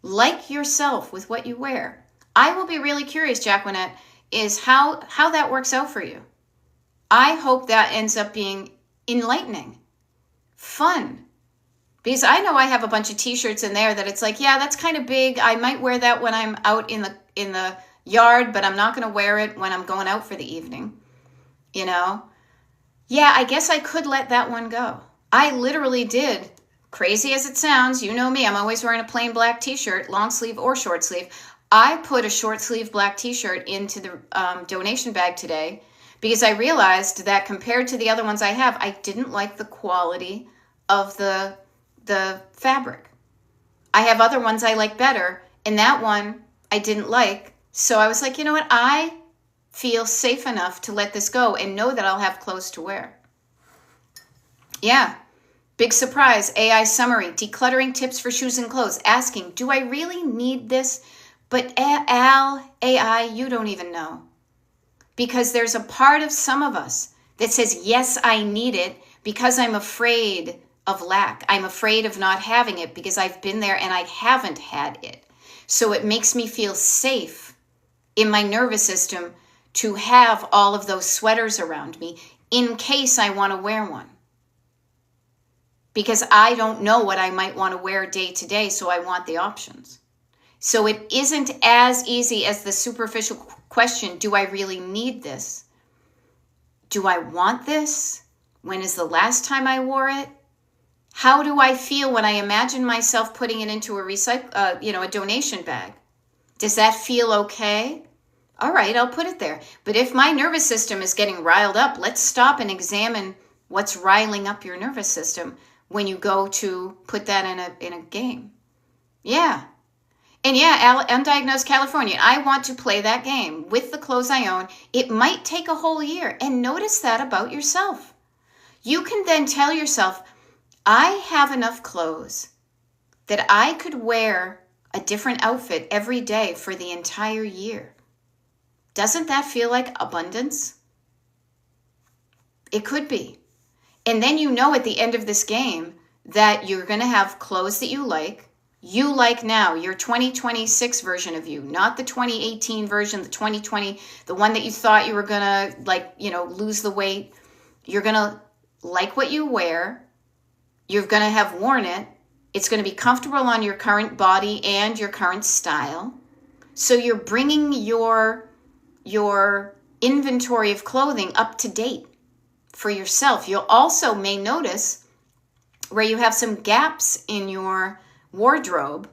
like yourself with what you wear. I will be really curious, Jacqueline, is how that works out for you. I hope that ends up being enlightening, fun. Because I know I have a bunch of t-shirts in there that it's like, yeah, that's kind of big. I might wear that when I'm out in the yard, but I'm not going to wear it when I'm going out for the evening. You know? Yeah, I guess I could let that one go. I literally did. Crazy as it sounds, you know me, I'm always wearing a plain black t-shirt, long sleeve or short sleeve. I put a short sleeve black t-shirt into the donation bag today because I realized that compared to the other ones I have, I didn't like the quality of the fabric. I have other ones I like better, and that one I didn't like. So I was like, you know what? I feel safe enough to let this go and know that I'll have clothes to wear. Yeah. Big surprise. AI summary. Decluttering tips for shoes and clothes. Asking, do I really need this? But AI, you don't even know. Because there's a part of some of us that says, yes, I need it because I'm afraid of lack. I'm afraid of not having it because I've been there and I haven't had it. So it makes me feel safe in my nervous system to have all of those sweaters around me in case I want to wear one. Because I don't know what I might want to wear day to day, so I want the options. So it isn't as easy as the superficial question, do I really need this? Do I want this? When is the last time I wore it? How do I feel when I imagine myself putting it into a donation bag? Does that feel okay? All right, I'll put it there. But if my nervous system is getting riled up, let's stop and examine what's riling up your nervous system when you go to put that in a game. Yeah. And yeah, undiagnosed Californian, I want to play that game with the clothes I own. It might take a whole year. And notice that about yourself. You can then tell yourself, I have enough clothes that I could wear a different outfit every day for the entire year. Doesn't that feel like abundance? It could be. And then you know at the end of this game that you're going to have clothes that you like now, your 2026 version of you, not the 2018 version, the 2020, the one that you thought you were going to lose the weight. You're going to like what you wear. You're going to have worn it. It's going to be comfortable on your current body and your current style. So you're bringing your inventory of clothing up to date for yourself. You'll also may notice where you have some gaps in your wardrobe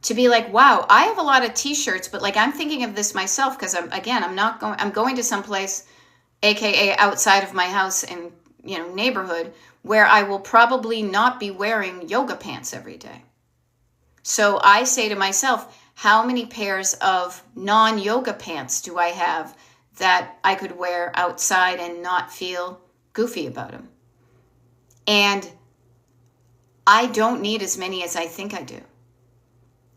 to be like, wow, I have a lot of t-shirts, but like I'm thinking of this myself because I'm going to someplace, aka outside of my house and neighborhood, where I will probably not be wearing yoga pants every day. So I say to myself, how many pairs of non-yoga pants do I have that I could wear outside and not feel goofy about them? And I don't need as many as I think I do.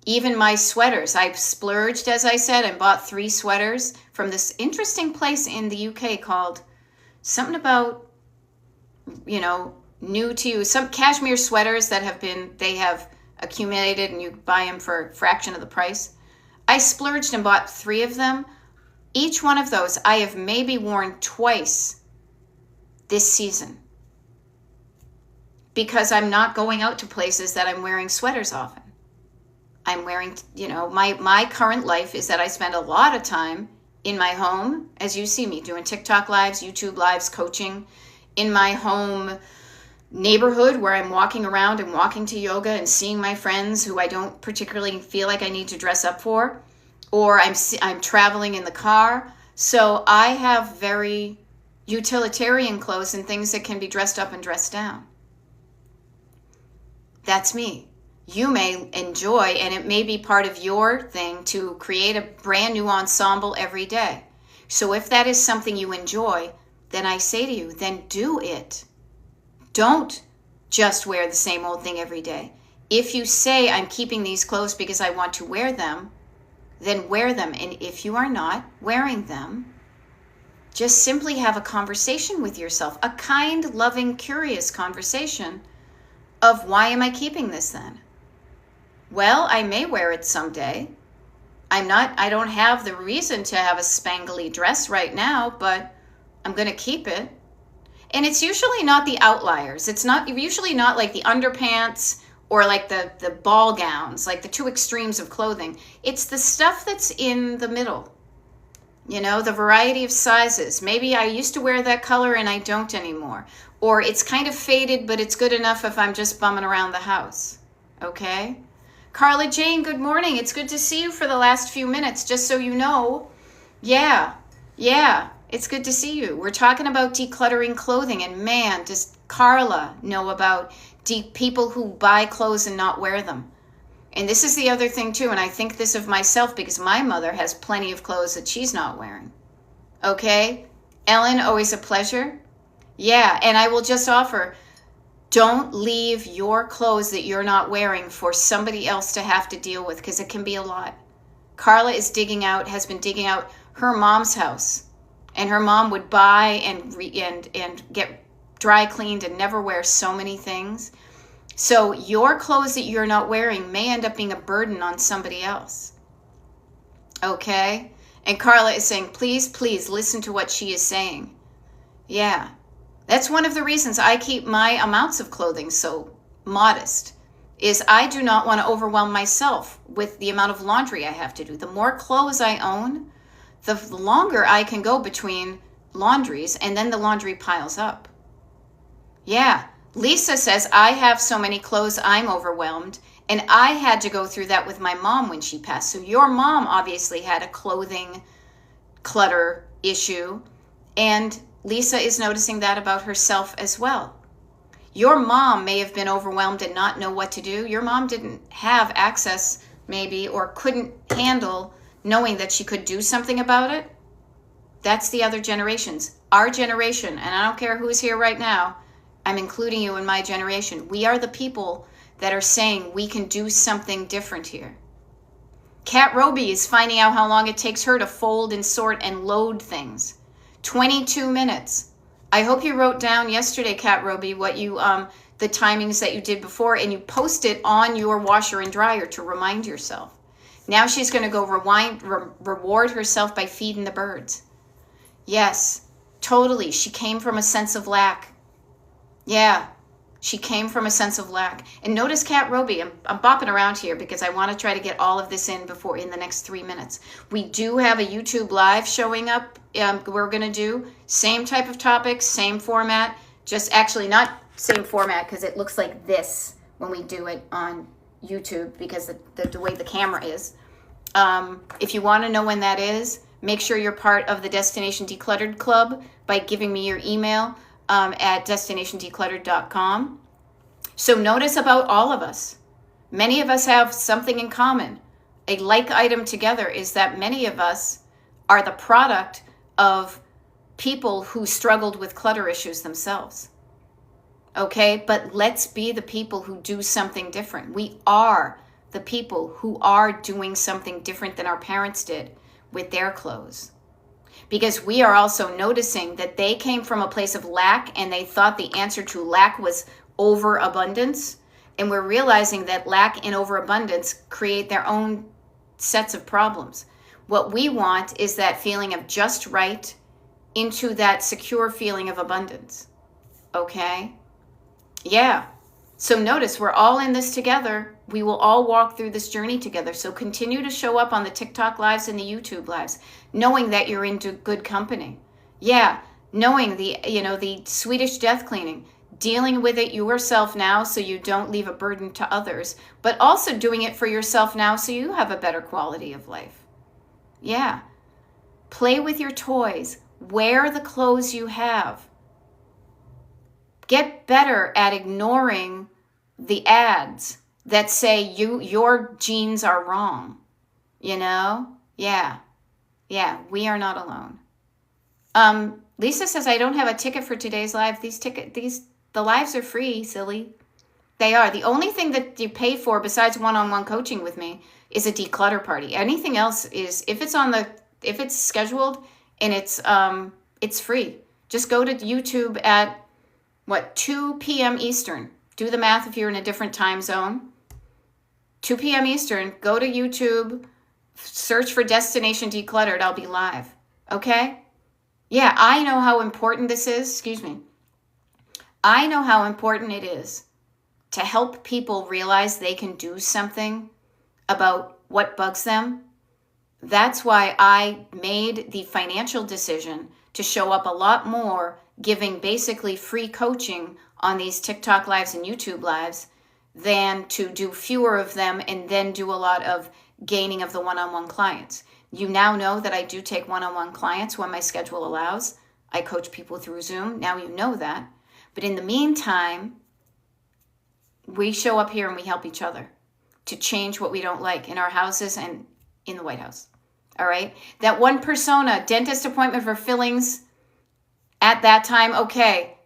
Even my sweaters, I've splurged, as I said, and bought 3 sweaters from this interesting place in the UK called something about, new to you. Some cashmere sweaters that they have accumulated and you buy them for a fraction of the price. I splurged and bought 3 of them. Each one of those I have maybe worn twice this season because I'm not going out to places that I'm wearing sweaters often. I'm wearing, my current life is that I spend a lot of time in my home, as you see me doing TikTok lives, YouTube lives, coaching, in my home neighborhood where I'm walking around and walking to yoga and seeing my friends who I don't particularly feel like I need to dress up for, or I'm traveling in the car. So I have very utilitarian clothes and things that can be dressed up and dressed down. That's me. You may enjoy, and it may be part of your thing to create a brand new ensemble every day. So if that is something you enjoy, then I say to you, then do it. Don't just wear the same old thing every day. If you say, I'm keeping these clothes because I want to wear them, then wear them. And if you are not wearing them, just simply have a conversation with yourself, a kind, loving, curious conversation of why am I keeping this then? Well, I may wear it someday. I don't have the reason to have a spangly dress right now, but I'm going to keep it. And it's usually not the outliers. It's not usually not like the underpants or like the ball gowns, like the two extremes of clothing. It's the stuff that's in the middle. You know, the variety of sizes. Maybe I used to wear that color and I don't anymore. Or it's kind of faded, but it's good enough if I'm just bumming around the house. Okay? Carla Jane, good morning. It's good to see you for the last few minutes, just so you know. Yeah, it's good to see you. We're talking about decluttering clothing, and man, does Carla know about people who buy clothes and not wear them. And this is the other thing too, and I think this of myself because my mother has plenty of clothes that she's not wearing. Okay? Ellen, always a pleasure. Yeah, and I will just offer, don't leave your clothes that you're not wearing for somebody else to have to deal with, because it can be a lot. Carla has been digging out her mom's house, and her mom would buy and get dry cleaned and never wear so many things. So your clothes that you're not wearing may end up being a burden on somebody else. Okay? And Carla is saying, please, please listen to what she is saying. Yeah. That's one of the reasons I keep my amounts of clothing so modest, is I do not want to overwhelm myself with the amount of laundry I have to do. The more clothes I own, the longer I can go between laundries, and then the laundry piles up. Yeah. Lisa says, I have so many clothes, I'm overwhelmed. And I had to go through that with my mom when she passed. So your mom obviously had a clothing clutter issue. And Lisa is noticing that about herself as well. Your mom may have been overwhelmed and not know what to do. Your mom didn't have access, maybe, or couldn't handle knowing that she could do something about it. That's the other generations. Our generation, and I don't care who's here right now, I'm including you in my generation. We are the people that are saying we can do something different here. Kat Roby is finding out how long it takes her to fold and sort and load things. 22 minutes. I hope you wrote down yesterday, Kat Roby, what you the timings that you did before, and you post it on your washer and dryer to remind yourself. Now she's going to go reward herself by feeding the birds. Yes, totally. She came from a sense of lack. Yeah, she came from a sense of lack. And notice Kat Roby, I'm bopping around here because I want to try to get all of this in the next 3 minutes. We do have a YouTube live showing up. We're going to do same type of topics, same format, just actually not same format because it looks like this when we do it on YouTube because the way the camera is. If you want to know when that is, make sure you're part of the Destination Decluttered Club by giving me your email at destinationdecluttered.com. So notice about all of us. Many of us have something in common. A like item together is that many of us are the product of people who struggled with clutter issues themselves. Okay, but let's be the people who do something different. We are the people who are doing something different than our parents did with their clothes. Because we are also noticing that they came from a place of lack and they thought the answer to lack was overabundance. And we're realizing that lack and overabundance create their own sets of problems. What we want is that feeling of just right into that secure feeling of abundance. Okay? Yeah. So notice we're all in this together. We will all walk through this journey together. So continue to show up on the TikTok lives and the YouTube lives, knowing that you're into good company. Yeah, knowing the Swedish death cleaning, dealing with it yourself now so you don't leave a burden to others, but also doing it for yourself now so you have a better quality of life. Yeah. Play with your toys. Wear the clothes you have. Get better at ignoring the ads that say your genes are wrong. You know? Yeah, we are not alone. Lisa says, I don't have a ticket for today's live. The lives are free, silly. They are. The only thing that you pay for besides one-on-one coaching with me is a declutter party. Anything else is, if it's scheduled and it's free. Just go to YouTube at 2 p.m. Eastern. Do the math if you're in a different time zone. 2 p.m. Eastern, go to YouTube, search for Destination Decluttered. I'll be live. Okay? Yeah, I know how important this is. Excuse me. I know how important it is to help people realize they can do something about what bugs them. That's why I made the financial decision to show up a lot more, giving basically free coaching on these TikTok lives and YouTube lives, than to do fewer of them and then do a lot of gaining of the one-on-one clients. You now know that I do take one-on-one clients when my schedule allows. I coach people through Zoom. Now you know that. But in the meantime, we show up here and we help each other to change what we don't like in our houses and in the White House. All right? That one persona, dentist appointment for fillings at that time, okay.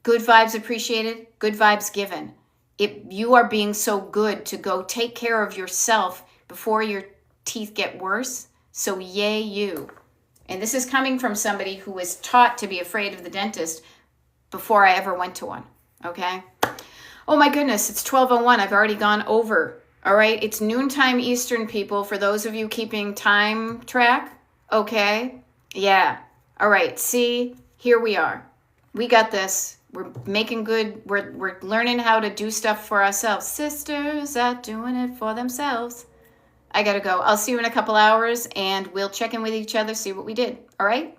Good vibes appreciated, good vibes given. If you are being so good to go take care of yourself before your teeth get worse, so yay you. And this is coming from somebody who was taught to be afraid of the dentist before I ever went to one, okay? Oh my goodness, it's 12:01. I've already gone over. All right, it's noontime Eastern, people, for those of you keeping time track, okay? Yeah. All right, see, here we are. We got this. We're making good, we're learning how to do stuff for ourselves. Sisters are doing it for themselves. I gotta go. I'll see you in a couple hours and we'll check in with each other, see what we did. All right?